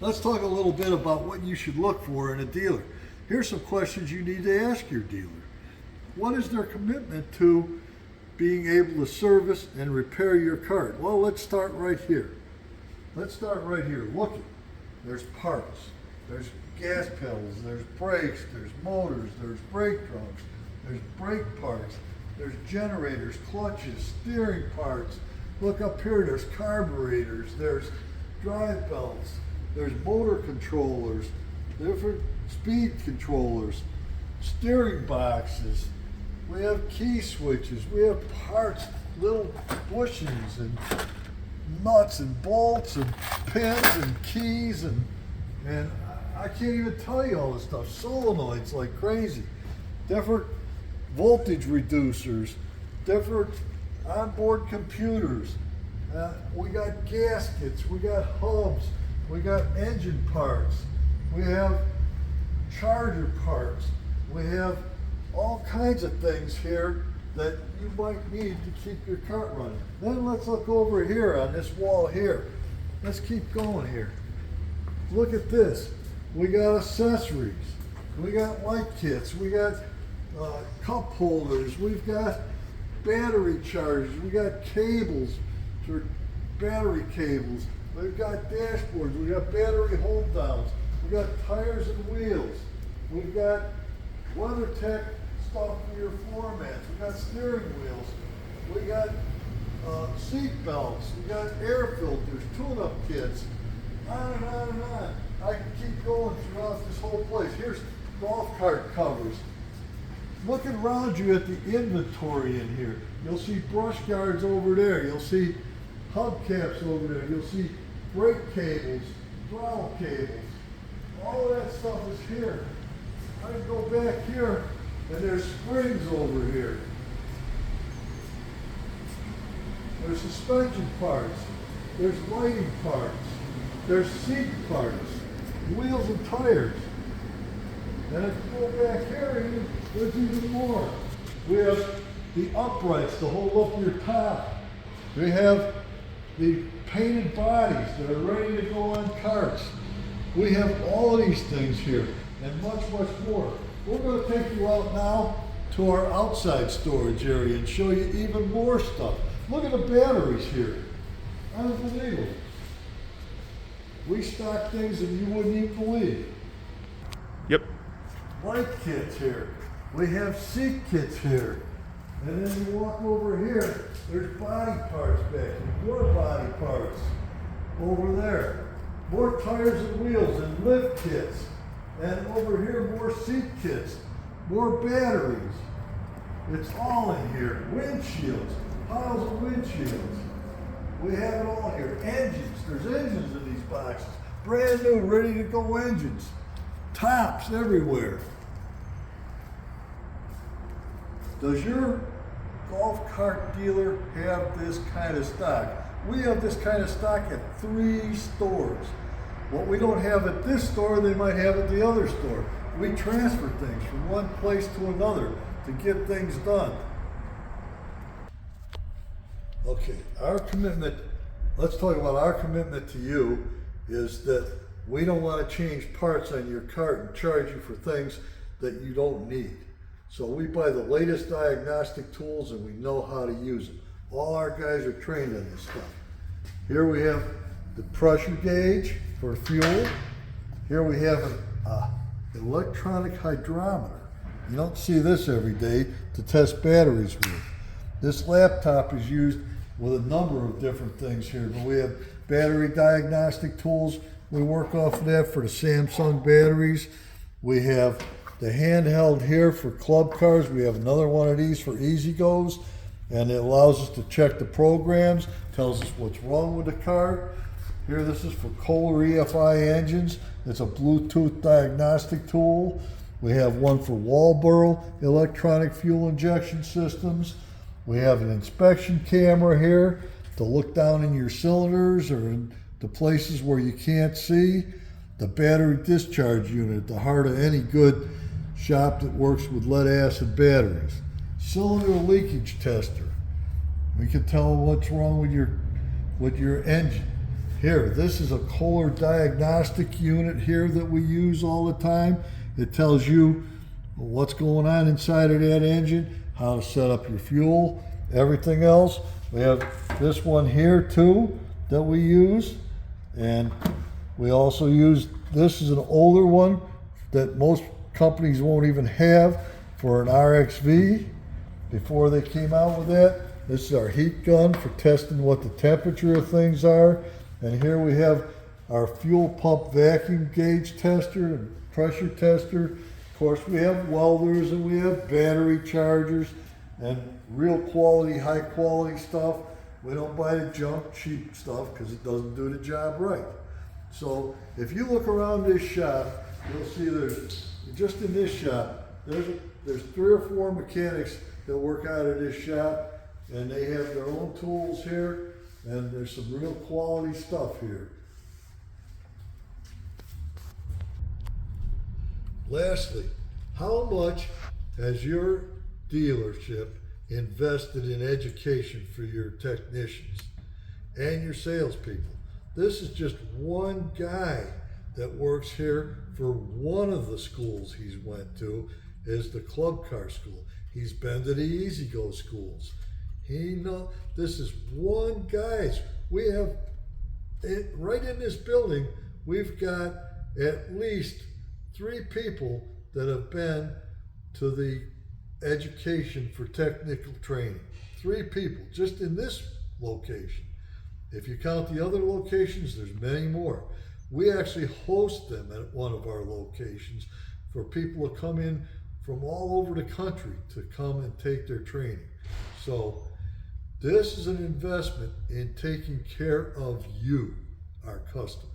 Let's talk a little bit about what you should look for in a dealer. Here's some questions you need to ask your dealer. What is their commitment to being able to service and repair your cart? Well, let's start right here. Look, there's parts, there's gas pedals, there's brakes, there's motors, there's brake drums, there's brake parts, there's generators, clutches, steering parts. Look up here, there's carburetors, there's drive belts, there's motor controllers, different speed controllers, steering boxes. We have key switches, we have parts, little bushings and nuts and bolts and pins and keys and I can't even tell you all this stuff. Solenoids like crazy. Different voltage reducers, different onboard computers. We got gaskets, we got hubs, we got engine parts, we have charger parts, we have all kinds of things here that you might need to keep your cart running. Then let's look over here on this wall here. Let's keep going here. Look at this. We got accessories. We got light kits. We got cup holders. We've got battery chargers. We got cables for battery cables. We've got dashboards. We got battery hold downs. We got tires and wheels. We've got WeatherTech stuff for your floor mats. We got steering wheels. We got seat belts. We got air filters, tune-up kits, on and on and on. I can keep going throughout this whole place. Here's golf cart covers. Looking around you at the inventory in here, you'll see brush guards over there. You'll see hubcaps over there. You'll see brake cables, throttle cables. All of that stuff is here. I can go back here and there's springs over here. There's suspension parts. There's lighting parts. There's seat parts, wheels and tires. And if you go back here, there's even more. We have the uprights to hold up your top. We have the painted bodies that are ready to go on carts. We have all of these things here and much, much more. We're going to take you out now to our outside storage area and show you even more stuff. Look at the batteries here. Unbelievable. We stock things that you wouldn't even believe. Yep. Light kits here. We have seat kits here. And then you walk over here, there's body parts back here. More body parts over there. More tires and wheels and lift kits. And over here, more seat kits, more batteries. It's all in here. Windshields, piles of windshields. We have it all here. Engines, there's engines in these boxes. Brand new, ready to go engines. Tops everywhere. Does your golf cart dealer have this kind of stock? We have this kind of stock at 3 stores. What we don't have at this store, they might have at the other store. We transfer things from one place to another to get things done. Okay, our commitment, let's talk about our commitment to you is that we don't want to change parts on your cart and charge you for things that you don't need. So we buy the latest diagnostic tools and we know how to use them. All our guys are trained on this stuff. Here we have the pressure gauge for fuel. Here we have an electronic hydrometer. You don't see this every day to test batteries with. This laptop is used with a number of different things here, but we have battery diagnostic tools. We work off of that for the Samsung batteries. We have the handheld here for club cars. We have another one of these for Easy Goes, and it allows us to check the programs, tells us what's wrong with the car. Here, this is for Kohler EFI engines. It's a Bluetooth diagnostic tool. We have one for Walboro electronic fuel injection systems. We have an inspection camera here to look down in your cylinders or in the places where you can't see. The battery discharge unit, the heart of any good shop that works with lead acid batteries. Cylinder leakage tester. We can tell what's wrong with your engine. Here, this is a Kohler diagnostic unit here that we use all the time. It tells you what's going on inside of that engine, how to set up your fuel, everything else. We have this one here too that we use, and we also use, this is an older one that most companies won't even have for an RXV before they came out with that. This is our heat gun for testing what the temperature of things are. And here we have our fuel pump vacuum gauge tester and pressure tester. Of course, we have welders and we have battery chargers and real quality, high quality stuff. We don't buy the junk, cheap stuff because it doesn't do the job right. So if you look around this shop, you'll see there's, just in this shop, there's 3 or 4 mechanics that work out of this shop, and they have their own tools here, and there's some real quality stuff here. Lastly, how much has your dealership invested in education for your technicians and your salespeople? This is just one guy that works here for one of the schools he's went to, is the club car school. He's been to the Easy Go schools. This is one guy's. We have it right in this building. We've got at least 3 people that have been to the education for technical training. 3 people just in this location. If you count the other locations, there's many more. We actually host them at one of our locations for people to come in from all over the country to come and take their training. So this is an investment in taking care of you, our customers.